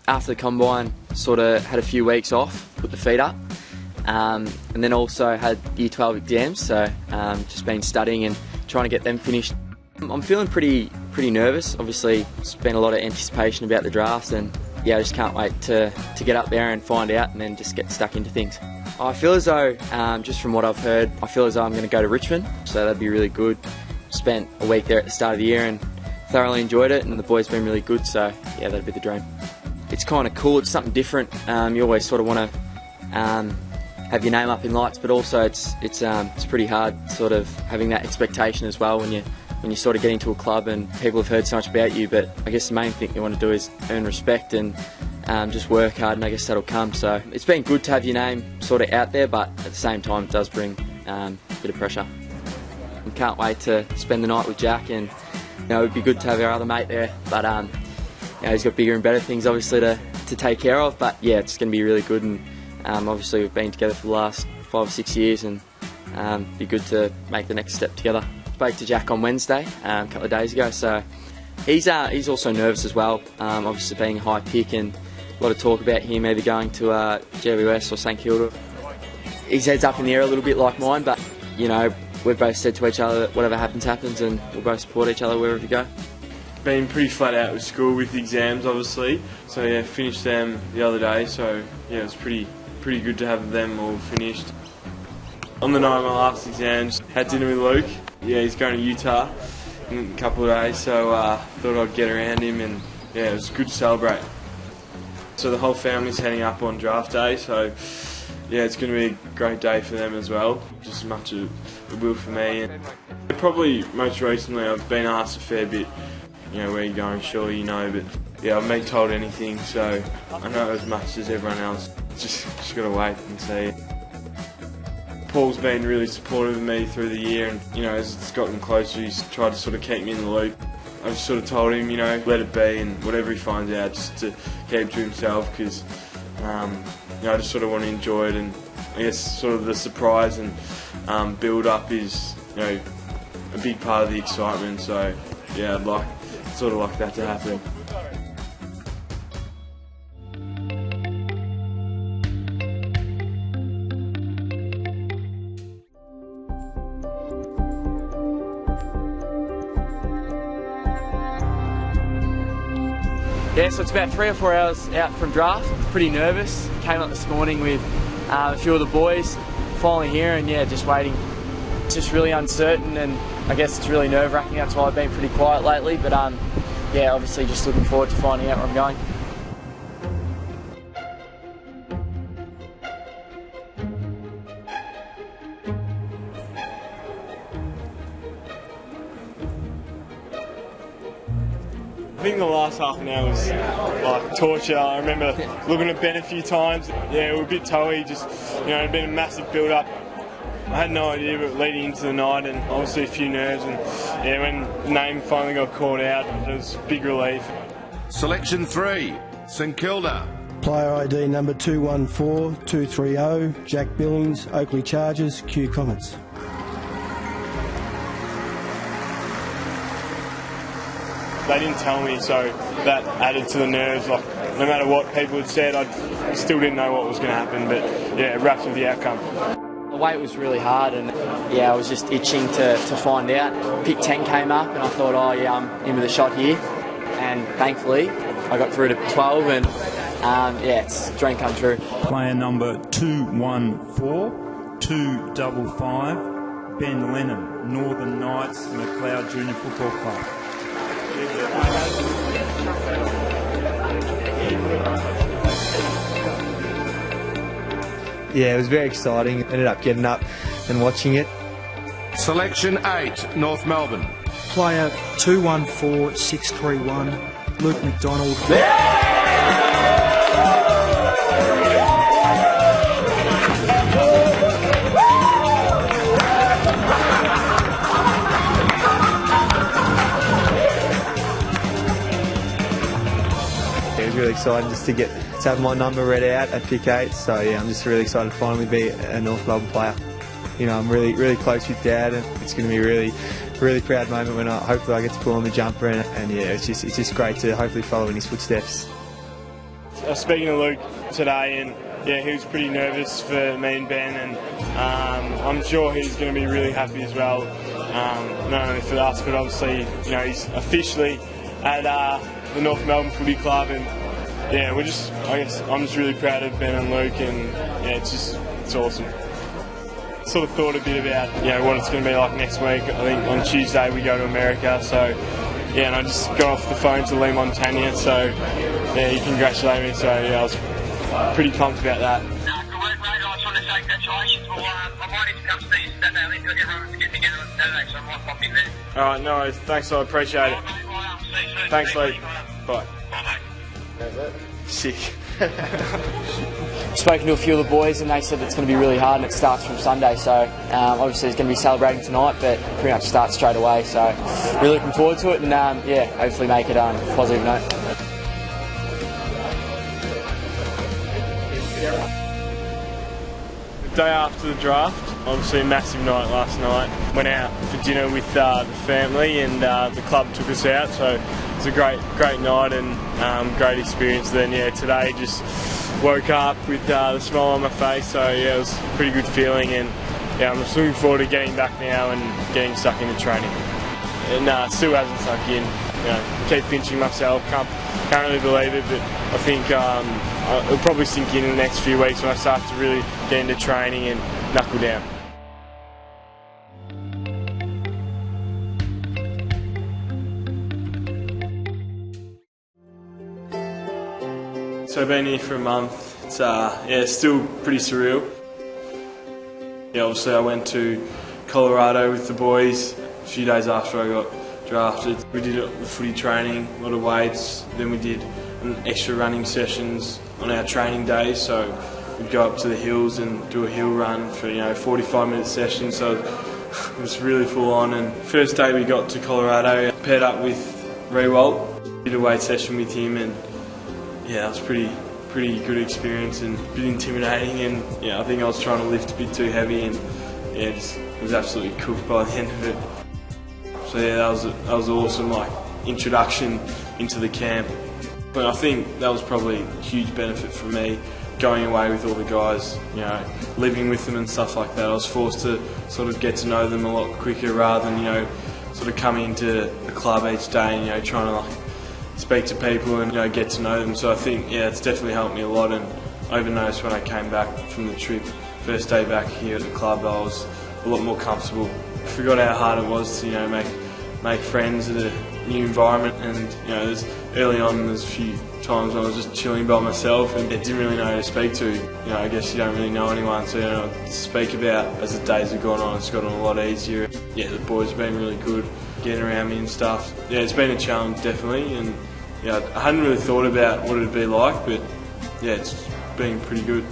after the combine, sort of had a few weeks off, put the feet up, and then also had Year 12 exams, so just been studying and trying to get them finished. I'm feeling pretty nervous. Obviously, it's been a lot of anticipation about the draft, and yeah, I just can't wait to get up there and find out and then just get stuck into things. I feel as though, just from what I've heard, I feel as though I'm going to go to Richmond, so that'd be really good. Spent a week there at the start of the year and thoroughly enjoyed it, and the boys have been really good, so yeah, that'd be the dream. It's kind of cool, it's something different. You always sort of want to have your name up in lights, but also it's pretty hard sort of having that expectation as well when you sort of get into a club and people have heard so much about you. But I guess the main thing you want to do is earn respect and just work hard, and I guess that'll come. So it's been good to have your name sort of out there, but at the same time it does bring a bit of pressure. I can't wait to spend the night with Jack, and it would be good to have our other mate there, but he's got bigger and better things obviously to take care of. But yeah, it's going to be really good, and obviously we've been together for the last 5 or 6 years, and be good to make the next step together. Spoke to Jack on Wednesday, a couple of days ago, so he's also nervous as well, obviously being a high pick, and a lot of talk about him either going to GWS or St Kilda. His head's up in the air a little bit like mine, but we've both said to each other that whatever happens, happens, and we'll both support each other wherever we go. Been pretty flat out with school with exams, obviously, so yeah, finished them the other day, so yeah, it's pretty good to have them all finished. On the night of my last exams, had dinner with Luke. Yeah, he's going to Utah in a couple of days, so thought I'd get around him, and yeah, it was good to celebrate. So the whole family's heading up on draft day, so yeah, it's going to be a great day for them as well, just as much as it will for me. And probably most recently I've been asked a fair bit, where are you going, sure you know, but yeah, I've been told anything, so I know as much as everyone else. Just got to wait and see. Paul's been really supportive of me through the year, and as it's gotten closer, he's tried to sort of keep me in the loop. I just sort of told him, let it be, and whatever he finds out, just to keep to himself, because I just sort of want to enjoy it, and I guess sort of the surprise and build up is a big part of the excitement. So yeah, I'd like that to happen. Yeah, so it's about 3 or 4 hours out from draft. Pretty nervous. Came up this morning with a few of the boys. Finally here, and yeah, just waiting. Just really uncertain, and I guess it's really nerve-wracking. That's why I've been pretty quiet lately. But yeah, obviously just looking forward to finding out where I'm going. I think the last half an hour was like torture. I remember looking at Ben a few times. Yeah, we were a bit toey, just it'd been a massive build-up. I had no idea, but leading into the night, and obviously a few nerves, and yeah, when the name finally got called out, it was a big relief. Selection 3, St Kilda. Player ID number 214230, Jack Billings, Oakley Chargers, Q Comets. They didn't tell me, so that added to the nerves. Like, no matter what people had said, I still didn't know what was going to happen, but yeah, it wrapped with the outcome. The wait was really hard, and yeah, I was just itching to find out. Pick 10 came up, and I thought, oh yeah, I'm in with a shot here. And thankfully, I got through to 12, and yeah, it's a dream come true. Player number 214255, Ben Lennon, Northern Knights, McLeod Junior Football Club. Yeah, it was very exciting. Ended up getting up and watching it. Selection 8, North Melbourne. Player 214631, Luke McDonald. It was really exciting just to have my number read out at pick 8. So yeah, I'm just really excited to finally be a North Melbourne player. I'm really close with Dad, and it's going to be a really proud moment when hopefully I get to pull on the jumper, and yeah, it's just great to hopefully follow in his footsteps. was speaking to Luke today, and yeah, he was pretty nervous for me and Ben, and I'm sure he's going to be really happy as well. Not only for us, but obviously, you know, he's officially at the North Melbourne Footy Club, and yeah, I'm just really proud of Ben and Luke, and yeah, it's awesome. Sort of thought a bit about, you know, what it's going to be like next week. I think on Tuesday we go to America, so yeah, and I just got off the phone to Lee Montagna, so yeah, he congratulated me, so yeah, I was pretty pumped about that. Good work, mate. I just want to say congratulations. Well, I might need to come see you Saturday. I think everyone's getting together on Saturday, so I might pop in there. Alright, no worries. Thanks, I appreciate it. Mate, well, see you soon. Thanks, Lee. Bye. Bye, mate. Sick. Spoken to a few of the boys and they said it's going to be really hard and it starts from Sunday, so obviously it's going to be celebrating tonight, but pretty much starts straight away, so really looking forward to it, and yeah, hopefully make it a positive note. The day after the draft, obviously a massive night last night. Went out for dinner with the family, and the club took us out, so it was a great night and great experience. Then yeah, today just woke up with the smile on my face, so yeah, it was a pretty good feeling, and yeah, I'm just looking forward to getting back now and getting stuck into training. And still hasn't sunk in. You know, keep pinching myself, can't really believe it, but I think it'll probably sink in the next few weeks when I start to really get into training and knuckle down. So I've been here for a month. It's yeah, still pretty surreal. Yeah, obviously I went to Colorado with the boys a few days after I got drafted. We did the footy training, a lot of weights. Then we did extra running sessions on our training days. So we'd go up to the hills and do a hill run for 45-minute sessions. So it was really full on. And first day we got to Colorado, paired up with Rewalt, did a weight session with him, and yeah, that was pretty good experience and a bit intimidating, and yeah, I think I was trying to lift a bit too heavy, and yeah, it was absolutely cooked by the end of it. So yeah, that was awesome, like introduction into the camp. But I think that was probably a huge benefit for me, going away with all the guys, living with them and stuff like that. I was forced to sort of get to know them a lot quicker rather than sort of coming into the club each day and trying to like speak to people and get to know them. So I think it's definitely helped me a lot, and I even noticed when I came back from the trip, first day back here at the club, I was a lot more comfortable. I forgot how hard it was to make friends at a new environment, and early on there's a few times when I was just chilling by myself and didn't really know who to speak to. I guess you don't really know anyone, so to speak about as the days have gone on, it's gotten a lot easier. Yeah, the boys have been really good getting around me and stuff. Yeah, it's been a challenge definitely, and I hadn't really thought about what it'd be like, but yeah, it's been pretty good.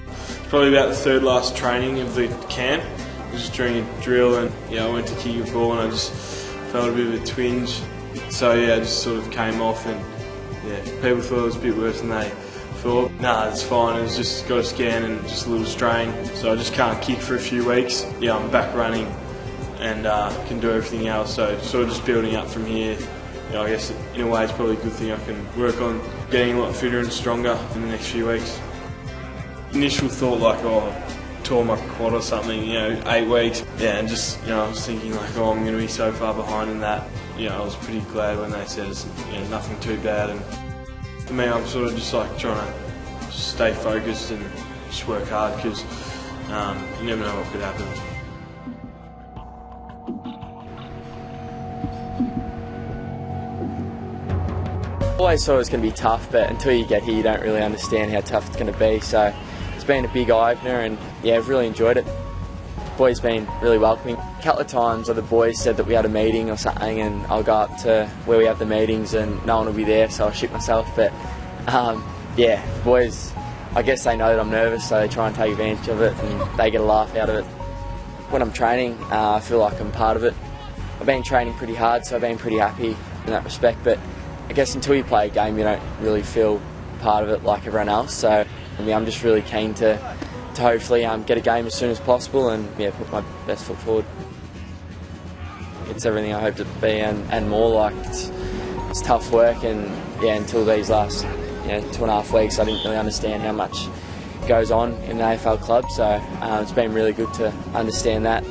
It's probably about the third last training of the camp. It was just during a drill, and I went to kick a ball and I just felt a bit of a twinge. So yeah, I just sort of came off, and yeah, people thought it was a bit worse than they thought. Nah, it's fine. It was just got a scan and just a little strain. So I just can't kick for a few weeks. Yeah, I'm back running and can do everything else. So sort of just building up from here. I guess in a way it's probably a good thing. I can work on getting a lot fitter and stronger in the next few weeks. Initial thought like, tore my quad or something, 8 weeks. Yeah, and just, I was thinking like, I'm going to be so far behind in that. I was pretty glad when they said it's nothing too bad. And for me, I'm sort of just like trying to just stay focused and just work hard, because you never know what could happen. Always thought it was going to be tough, but until you get here you don't really understand how tough it's going to be, so it's been a big eye-opener, and yeah, I've really enjoyed it. The boys been really welcoming. A couple of times the boys said that we had a meeting or something, and I'll go up to where we have the meetings and no one will be there, so I'll shit myself, but yeah, the boys, I guess they know that I'm nervous, so they try and take advantage of it and they get a laugh out of it. When I'm training, I feel like I'm part of it. I've been training pretty hard, so I've been pretty happy in that respect, but I guess until you play a game you don't really feel part of it like everyone else, so I'm just really keen to hopefully get a game as soon as possible and put my best foot forward. It's everything I hoped it would be and more. Like it's tough work, and until these last 2.5 weeks, I didn't really understand how much goes on in an AFL club, so it's been really good to understand that.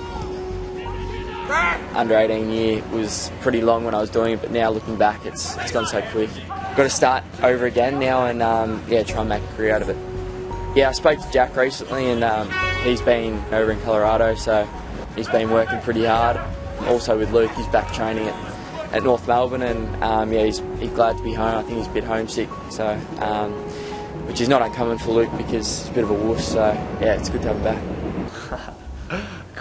Under 18 year was pretty long when I was doing it, but now looking back, it's gone so quick. Got to start over again now and try and make a career out of it. Yeah, I spoke to Jack recently, and he's been over in Colorado, so he's been working pretty hard. Also with Luke, he's back training at North Melbourne, and he's glad to be home. I think he's a bit homesick, so which is not uncommon for Luke because he's a bit of a wuss. So yeah, it's good to have him back.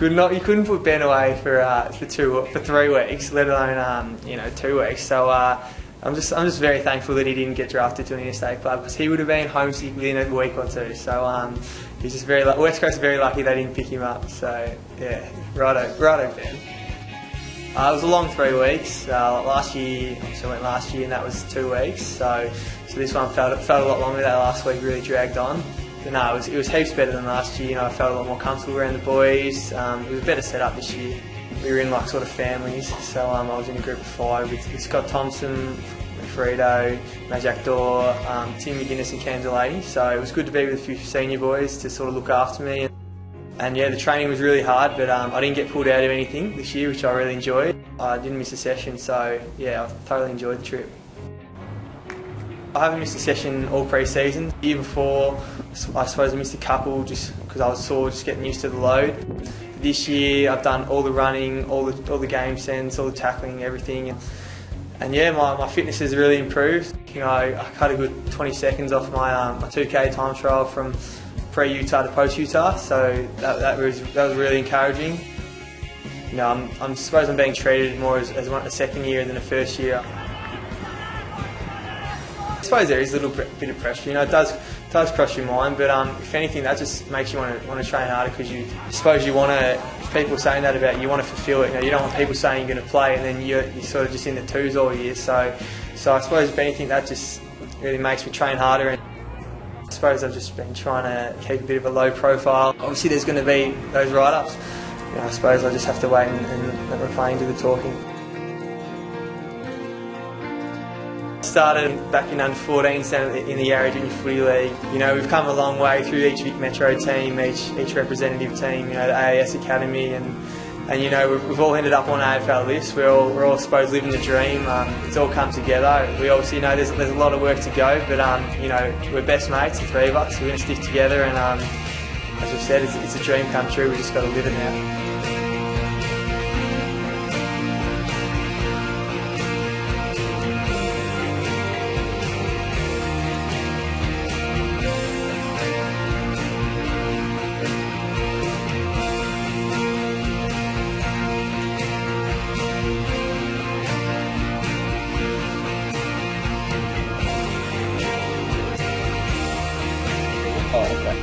You couldn't put Ben away for 3 weeks, let alone 2 weeks. So I'm just very thankful that he didn't get drafted to an interstate club, because he would have been homesick within a week or two. So he's just West Coast is very lucky they didn't pick him up. So yeah, righto Ben. It was a long 3 weeks. Last year, I went last year, and that was 2 weeks. So this one felt a lot longer. That last week really dragged on. But no, it was heaps better than last year. I felt a lot more comfortable around the boys. It was a better setup this year. We were in sort of families. So I was in a group of 5 with Scott Thompson, Frito, Majak Dor, Tim McGuinness and Cam Delaney. So it was good to be with a few senior boys to sort of look after me. And yeah, the training was really hard, but I didn't get pulled out of anything this year, which I really enjoyed. I didn't miss a session, so yeah, I thoroughly enjoyed the trip. I haven't missed a session all pre-season. The year before, I suppose I missed a couple just because I was sore, just getting used to the load. This year, I've done all the running, all the game sends, all the tackling, everything. And yeah, my fitness has really improved. I cut a good 20 seconds off my 2K time trial from pre-Utah to post-Utah, so that was really encouraging. I suppose I'm being treated more as a second year than a first year. I suppose there is a little bit of pressure. It does cross your mind, but if anything, that just makes you want to train harder, because you want to. If people are saying that about you, want to fulfil it. You don't want people saying you're going to play and then you're sort of just in the twos all year. So I suppose if anything, that just really makes me train harder. And I suppose I've just been trying to keep a bit of a low profile. Obviously, there's going to be those write-ups. I suppose I just have to wait and let my playing do the talking. Started back in under 14s in the Yarra Junior Footy League. We've come a long way through each Vic Metro team, each representative team, the AAS Academy, and we've all ended up on AFL lists. We're all supposed to live in the dream. It's all come together. We obviously know there's a lot of work to go, but we're best mates, the 3 of us. We're going to stick together, and as I've said, it's a dream come true. We just got to live it now. Oh, okay.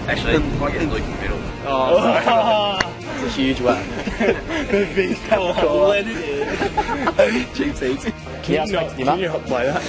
Actually, might get Luke in the middle. Oh, it's a huge one. The big fella, Lennon. Cheap seats. Can you not play that?